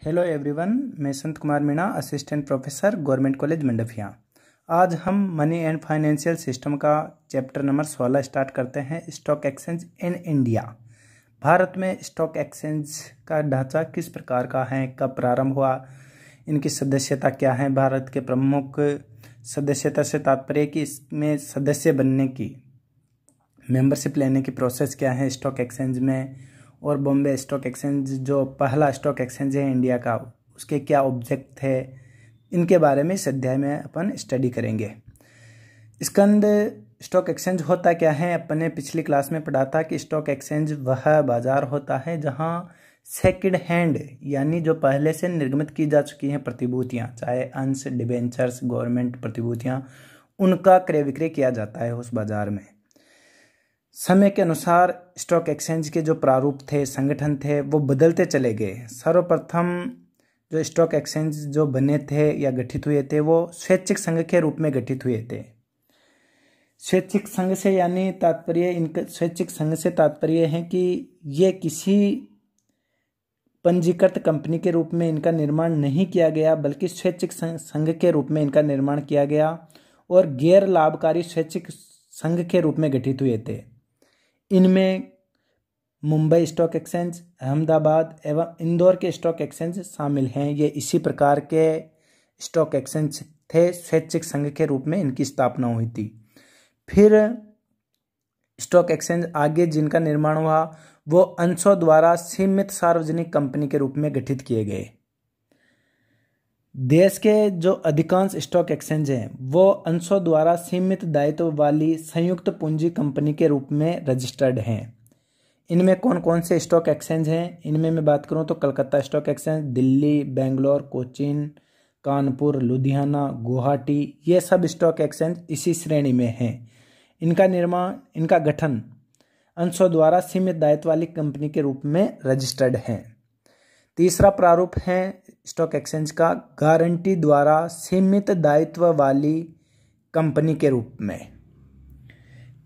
Hello everyone, मैं Sant Kumar Meena, assistant professor, government college Mandphiya. आज हम मनी एंड फाइनेंशियल सिस्टम का चैप्टर नंबर 16 स्टार्ट करते हैं। Stock exchange in India. Bharat में स्टॉक एक्सचेंज का ढांचा किस प्रकार का है, कब प्रारंभ हुआ, इनकी सदस्यता क्या है, भारत के प्रमुख सदस्यता से तात्पर्य कि इसमें सदस्य बनने की, मेंबरशिप लेने की प्रोसेस क्या है स्टॉक एक्सचेंज में, और बॉम्बे स्टॉक एक्सचेंज जो पहला स्टॉक एक्सचेंज है इंडिया का, उसके क्या ऑब्जेक्ट थे, इनके बारे में इस अध्याय में अपन स्टडी करेंगे। इसके अंदर स्टॉक एक्सचेंज होता क्या है, अपन ने पिछली क्लास में पढ़ा था कि स्टॉक एक्सचेंज वह बाजार होता है जहां सेकंड हैंड यानी जो पहले से निर्गमित की जा चुकी हैं प्रतिभूतियां, चाहे अंश, डिबेंचर्स, गवर्नमेंट प्रतिभूतियां, उनका क्रय विक्रय किया जाता है उस बाजार में। समय के अनुसार स्टॉक एक्सचेंज के जो प्रारूप थे, संगठन थे, वो बदलते चले गए। सर्वप्रथम जो स्टॉक एक्सचेंज जो बने थे या गठित हुए थे वो स्वैच्छिक संघ के रूप में गठित हुए थे। स्वैच्छिक संघ से यानी तात्पर्य, इनका स्वैच्छिक संघ से तात्पर्य है कि ये किसी पंजीकृत कंपनी के रूप में इनका निर्माण नहीं किया गया, बल्कि स्वैच्छिक संघ के रूप में इनका निर्माण किया गया और गैर लाभकारी स्वैच्छिक संघ के रूप में गठित हुए थे। इनमें मुंबई स्टॉक एक्सचेंज, अहमदाबाद एवं इंदौर के स्टॉक एक्सचेंज शामिल हैं। ये इसी प्रकार के स्टॉक एक्सचेंज थे, स्वैच्छिक संघ के रूप में इनकी स्थापना हुई थी। फिर स्टॉक एक्सचेंज आगे जिनका निर्माण हुआ वो अंशों द्वारा सीमित सार्वजनिक कंपनी के रूप में गठित किए गए। देश के जो अधिकांश स्टॉक एक्सचेंज हैं वो अंशों द्वारा सीमित दायित्व वाली संयुक्त पूंजी कंपनी के रूप में रजिस्टर्ड हैं। इनमें कौन कौन से स्टॉक एक्सचेंज हैं, इनमें मैं बात करूं तो कलकत्ता स्टॉक एक्सचेंज, दिल्ली, बेंगलोर, कोचीन, कानपुर, लुधियाना, गुवाहाटी, ये सब स्टॉक एक्सचेंज इसी श्रेणी में हैं। इनका निर्माण, इनका गठन अंशों द्वारा सीमित दायित्व वाली कंपनी के रूप में रजिस्टर्ड हैं। तीसरा प्रारूप है स्टॉक एक्सचेंज का गारंटी द्वारा सीमित दायित्व वाली कंपनी के रूप में।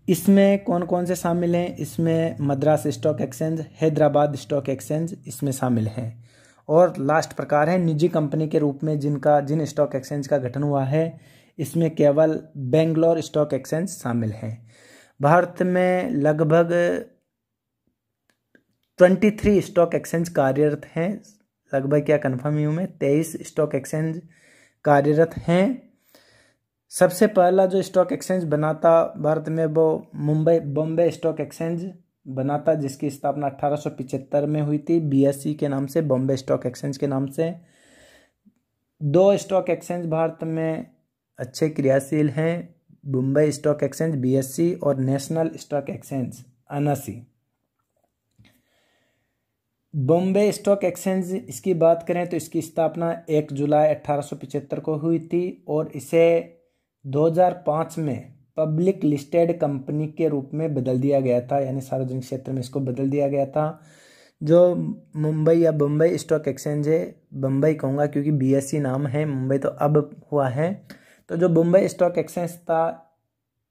इसमें कौन कौन से शामिल हैं, इसमें Madras stock exchange, Hyderabad stock exchange इसमें शामिल हैं। और लास्ट प्रकार है निजी कंपनी के रूप में जिन स्टॉक एक्सचेंज का गठन हुआ है, इसमें केवल बेंगलोर स्टॉक एक्सचेंज शामिल है। भारत में लगभग 23 स्टॉक एक्सचेंज कार्यरत हैं। लगभग क्या कन्फर्म ही हूँ मैं, 23 स्टॉक एक्सचेंज कार्यरत हैं। सबसे पहला जो स्टॉक एक्सचेंज बना था भारत में वो बॉम्बे स्टॉक एक्सचेंज बना था, जिसकी स्थापना 1875 में हुई थी बीएसई के नाम से, बॉम्बे स्टॉक एक्सचेंज के नाम से। 2 स्टॉक एक्सचेंज भारत में अच्छे क्रियाशील हैं, बॉम्बे स्टॉक एक्सचेंज बीएसई और national stock exchange NSE. Bombay stock exchange इसकी बात करें तो इसकी स्थापना 1 जुलाई 1875 को हुई थी और इसे 2005 में पब्लिक लिस्टेड कंपनी के रूप में बदल दिया गया था, यानी सार्वजनिक क्षेत्र में इसको बदल दिया गया था। जो मुंबई या बम्बई स्टॉक एक्सचेंज है, बम्बई कहूँगा क्योंकि बीएसई नाम है, मुंबई तो अब हुआ है। तो जो बम्बई स्टॉक एक्सचेंज था,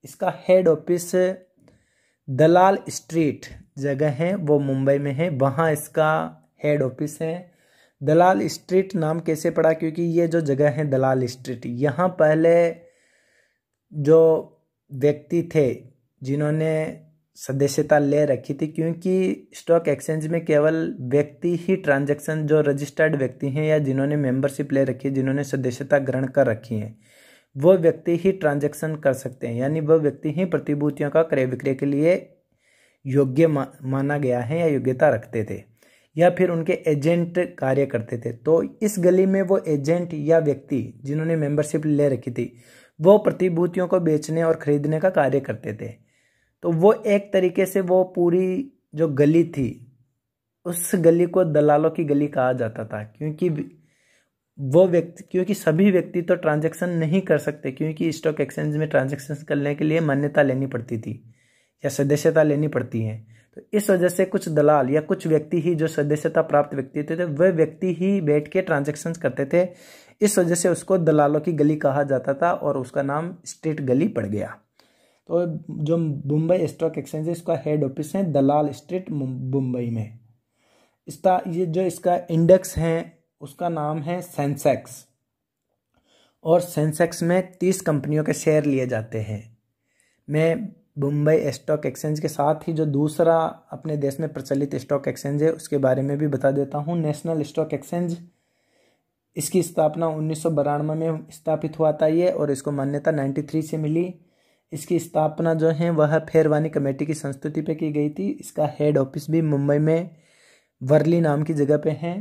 इसका हेड ऑफिस दलाल स्ट्रीट जगह है वो मुंबई में है, वहाँ इसका हेड ऑफिस है। दलाल स्ट्रीट नाम कैसे पड़ा, क्योंकि ये जो जगह है दलाल स्ट्रीट, यहाँ पहले जो व्यक्ति थे जिन्होंने सदस्यता ले रखी थी, क्योंकि स्टॉक एक्सचेंज में केवल व्यक्ति ही ट्रांजैक्शन, जो रजिस्टर्ड व्यक्ति हैं या जिन्होंने मेंबरशिप ले रखी है, जिन्होंने सदस्यता ग्रहण कर रखी है, वो व्यक्ति ही ट्रांजैक्शन कर सकते हैं, यानी वह व्यक्ति ही प्रतिभूतियों का क्रय विक्रय के लिए योग्य माना गया है या योग्यता रखते थे, या फिर उनके एजेंट कार्य करते थे। तो इस गली में वो एजेंट या व्यक्ति जिन्होंने मेंबरशिप ले रखी थी, वो प्रतिभूतियों को बेचने और खरीदने का कार्य करते थे। तो वो एक तरीके से वो पूरी जो गली थी, उस गली को दलालों की गली कहा जाता था, क्योंकि सभी व्यक्ति तो ट्रांजैक्शन नहीं कर सकते, क्योंकि स्टॉक एक्सचेंज में ट्रांजैक्शन करने के लिए मान्यता लेनी पड़ती थी या सदस्यता लेनी पड़ती है। तो इस वजह से कुछ दलाल या कुछ व्यक्ति ही, जो सदस्यता प्राप्त व्यक्ति थे, वह व्यक्ति ही बैठ के ट्रांजैक्शन करते थे। इस वजह से उसको दलालों की गली कहा जाता था और उसका नाम स्ट्रीट गली पड़ गया। तो जो मुंबई स्टॉक एक्सचेंज है, इसका हेड ऑफिस है दलाल स्ट्रीट मुंबई में। ये जो इसका इंडेक्स है उसका नाम है सेंसेक्स, और सेंसेक्स में 30 कंपनियों के शेयर लिए जाते हैं। मैं मुंबई स्टॉक एक्सचेंज के साथ ही जो दूसरा अपने देश में प्रचलित स्टॉक एक्सचेंज है उसके बारे में भी बता देता हूँ। नेशनल स्टॉक एक्सचेंज, इसकी स्थापना 1992 में स्थापित हुआ था ये, और इसको मान्यता 93 से मिली। इसकी स्थापना जो है वह फेरवानी कमेटी की संस्तुति पे की गई थी। इसका हेड ऑफिस भी मुंबई में वर्ली नाम की जगह पे है,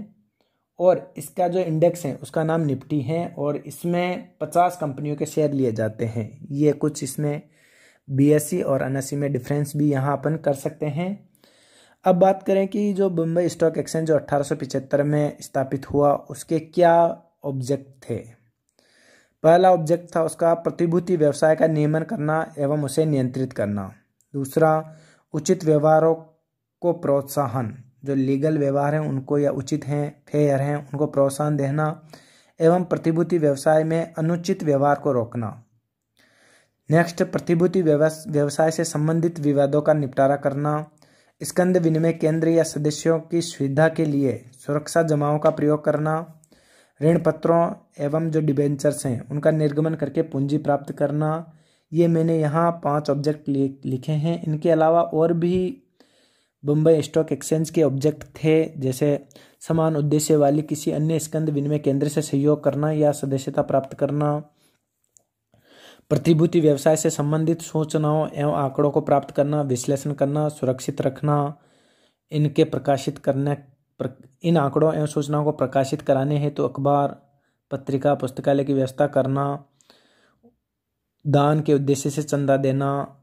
और इसका जो इंडेक्स है उसका नाम निफ्टी है, और इसमें 50 कंपनियों के शेयर लिए जाते हैं। ये कुछ इसमें बीएसई और एनएसई में डिफरेंस भी यहाँ अपन कर सकते हैं। अब बात करें कि जो मुंबई स्टॉक एक्सचेंज जो 1875 में स्थापित हुआ उसके क्या ऑब्जेक्ट थे। पहला ऑब्जेक्ट था उसका प्रतिभूति व्यवसाय का नियमन करना एवं उसे नियंत्रित करना। दूसरा, उचित व्यवहारों को प्रोत्साहन, जो लीगल व्यवहार हैं उनको या उचित हैं, फेयर हैं, उनको प्रोत्साहन देना एवं प्रतिभूति व्यवसाय में अनुचित व्यवहार को रोकना। नेक्स्ट, प्रतिभूति व्यवसाय से संबंधित विवादों का निपटारा करना। स्कंद विनिमय केंद्र या सदस्यों की सुविधा के लिए सुरक्षा जमाओं का प्रयोग करना। ऋण पत्रों एवं जो डिबेंचर्स हैं उनका निर्गमन करके पूंजी प्राप्त करना। ये मैंने यहाँ 5 ऑब्जेक्ट लिखे हैं। इनके अलावा और भी मुंबई स्टॉक एक्सचेंज के ऑब्जेक्ट थे, जैसे समान उद्देश्य वाली किसी अन्य स्कंद विनिमय केंद्र से सहयोग करना या सदस्यता प्राप्त करना। प्रतिभूति व्यवसाय से संबंधित सूचनाओं एवं आंकड़ों को प्राप्त करना, विश्लेषण करना, सुरक्षित रखना, इनके प्रकाशित करने, इन आंकड़ों एवं सूचनाओं को प्रकाशित कराने हेतु तो अखबार, पत्रिका, पुस्तकालय की व्यवस्था करना, दान के उद्देश्य से चंदा देना,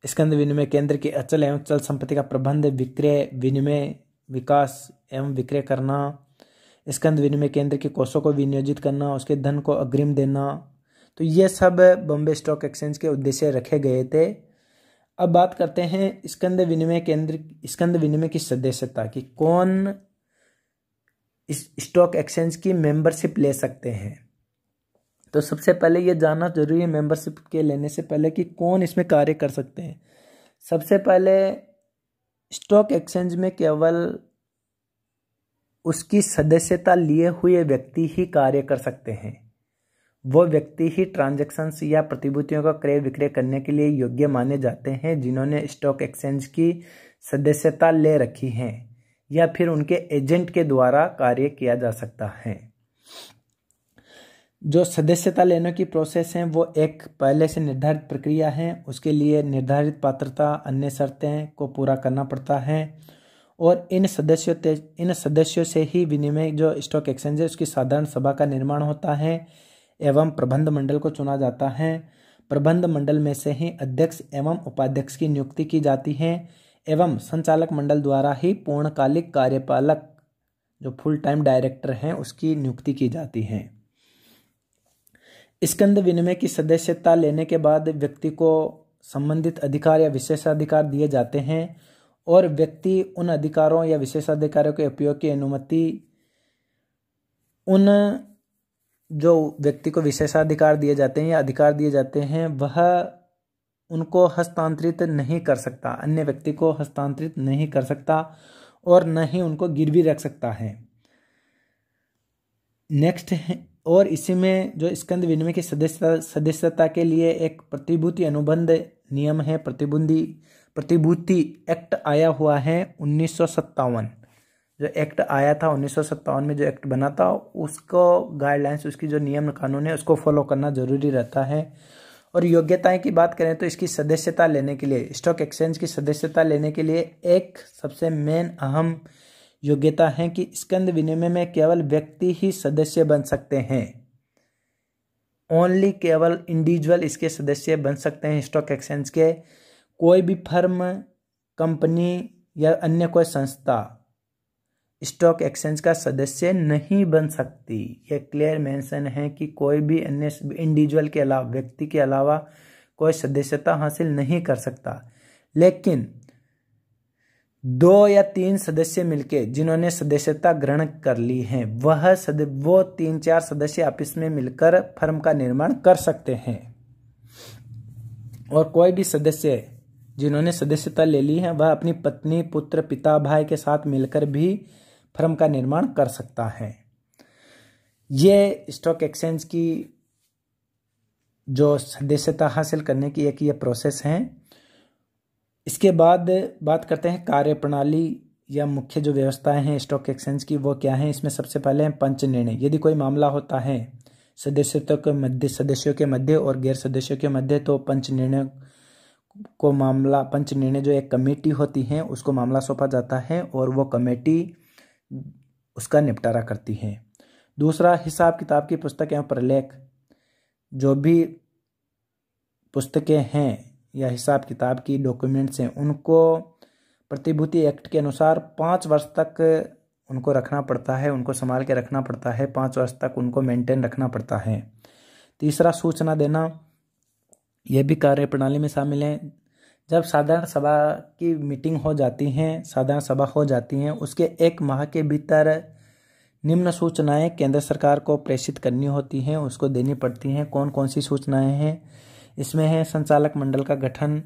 स्कंद विनिमय केंद्र की अचल एवं चल संपत्ति का प्रबंध, विक्रय, विनिमय, विकास एवं विक्रय करना, स्कंद विनिमय केंद्र के कोषों को विनियोजित करना, उसके धन को अग्रिम देना। तो ये सब बॉम्बे स्टॉक एक्सचेंज के उद्देश्य रखे गए थे। अब बात करते हैं स्कंद विनिमय केंद्र, स्कंद विनिमय की सदस्यता की, कौन इस स्टॉक एक्सचेंज की मेंबरशिप ले सकते हैं। तो सबसे पहले ये जानना जरूरी है मेंबरशिप के लेने से पहले कि कौन इसमें कार्य कर सकते हैं। सबसे पहले स्टॉक एक्सचेंज में केवल उसकी सदस्यता लिए हुए व्यक्ति ही कार्य कर सकते हैं। वो व्यक्ति ही ट्रांजैक्शंस या प्रतिभूतियों का क्रय विक्रय करने के लिए योग्य माने जाते हैं जिन्होंने स्टॉक एक्सचेंज की सदस्यता ले रखी है, या फिर उनके एजेंट के द्वारा कार्य किया जा सकता है। जो सदस्यता लेने की प्रोसेस है वो एक पहले से निर्धारित प्रक्रिया है। उसके लिए निर्धारित पात्रता, अन्य शर्तें को पूरा करना पड़ता है, और इन सदस्यों से ही विनिमय जो स्टॉक एक्सचेंज है उसकी साधारण सभा का निर्माण होता है एवं प्रबंध मंडल को चुना जाता है। प्रबंध मंडल में से ही अध्यक्ष एवं उपाध्यक्ष की नियुक्ति की जाती है, एवं संचालक मंडल द्वारा ही पूर्णकालिक कार्यपालक जो फुल टाइम डायरेक्टर हैं उसकी नियुक्ति की जाती है। स्कंद विनिमय की सदस्यता लेने के बाद व्यक्ति को संबंधित अधिकार या विशेषाधिकार दिए जाते हैं, और व्यक्ति उन अधिकारों या विशेषाधिकारों के उपयोग की अनुमति उन जो व्यक्ति को विशेषाधिकार दिए जाते हैं या अधिकार दिए जाते हैं वह उनको हस्तांतरित नहीं कर सकता, अन्य व्यक्ति को हस्तांतरित नहीं कर सकता, और न ही उनको गिरवी रख सकता है। नेक्स्ट है, और इसी में जो स्कंद विनिमय की सदस्यता के लिए एक प्रतिभूति अनुबंध नियम है, प्रतिभूति एक्ट आया हुआ है 1957। जो एक्ट आया था 1957 में, जो एक्ट बना था उसको गाइडलाइंस, उसकी जो नियम कानून है उसको फॉलो करना जरूरी रहता है। और योग्यताएं की बात करें तो इसकी सदस्यता लेने के लिए, स्टॉक एक्सचेंज की सदस्यता लेने के लिए एक सबसे मेन अहम योग्यता है कि स्कंद विनिमय में केवल व्यक्ति ही सदस्य बन सकते हैं। ओनली, केवल इंडिविजुअल इसके सदस्य बन सकते हैं स्टॉक एक्सचेंज के। कोई भी फर्म, कंपनी या अन्य कोई संस्था स्टॉक एक्सचेंज का सदस्य नहीं बन सकती। यह क्लियर मेंशन है कि कोई भी अन्य इंडिविजुअल के अलावा, व्यक्ति के अलावा कोई सदस्यता हासिल नहीं कर सकता। लेकिन 2 या 3 सदस्य मिलके जिन्होंने सदस्यता ग्रहण कर ली है वो 3-4 सदस्य आपस में मिलकर फर्म का निर्माण कर सकते हैं। और कोई भी सदस्य जिन्होंने सदस्यता ले ली है वह अपनी पत्नी, पुत्र, पिता, भाई के साथ मिलकर भी फर्म का निर्माण कर सकता है। ये स्टॉक एक्सचेंज की जो सदस्यता हासिल करने की एक ये प्रोसेस है। इसके बाद बात करते हैं कार्यप्रणाली या मुख्य जो व्यवस्थाएं हैं स्टॉक एक्सचेंज की वो क्या है। इसमें सबसे पहले है पंच निर्णय। यदि कोई मामला होता है सदस्यों के मध्य और गैर सदस्यों के मध्य, तो पंच निर्णय जो एक कमेटी होती है उसको मामला सौंपा जाता है और वो कमेटी उसका निपटारा करती है। दूसरा, हिसाब किताब की पुस्तक एवं प्रलेख। जो भी पुस्तकें हैं या हिसाब किताब की डॉक्यूमेंट्स हैं उनको प्रतिभूति एक्ट के अनुसार 5 वर्ष तक उनको रखना पड़ता है, उनको संभाल के रखना पड़ता है, 5 वर्ष तक उनको मेंटेन रखना पड़ता है। तीसरा, सूचना देना, यह भी कार्यप्रणाली में शामिल है। जब साधारण सभा की मीटिंग हो जाती हैं, साधारण सभा हो जाती हैं, उसके 1 माह के भीतर निम्न सूचनाएं केंद्र सरकार को प्रेषित करनी होती हैं, उसको देनी पड़ती हैं। कौन कौन सी सूचनाएं हैं? इसमें है संचालक मंडल का गठन,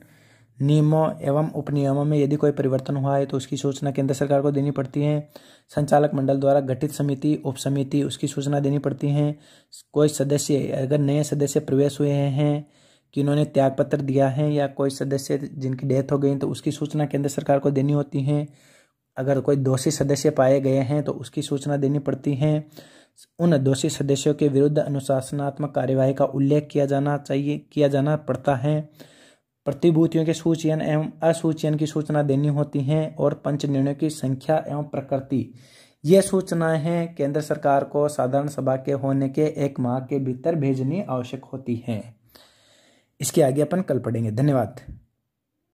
नियमों एवं उपनियमों में यदि कोई परिवर्तन हुआ है तो उसकी सूचना केंद्र सरकार को देनी पड़ती है। संचालक मंडल द्वारा गठित समिति, उप समिति, उसकी सूचना देनी पड़ती है। कोई सदस्य, अगर नए सदस्य प्रवेश हुए हैं कि उन्होंने त्याग पत्र दिया है या कोई सदस्य जिनकी डेथ हो गई तो उसकी सूचना केंद्र सरकार को देनी होती है। अगर कोई दोषी सदस्य पाए गए हैं तो उसकी सूचना देनी पड़ती है। उन दोषी सदस्यों के विरुद्ध अनुशासनात्मक कार्यवाही का उल्लेख किया जाना पड़ता है। प्रतिभूतियों के सूचयन एवं असूचयन की सूचना देनी होती है और पंच निर्णयों की संख्या एवं प्रकृति, ये सूचनाएं हैं केंद्र सरकार को साधारण सभा के होने के 1 माह के भीतर भेजनी आवश्यक होती हैं। इसके आगे अपन कल पढ़ेंगे। धन्यवाद।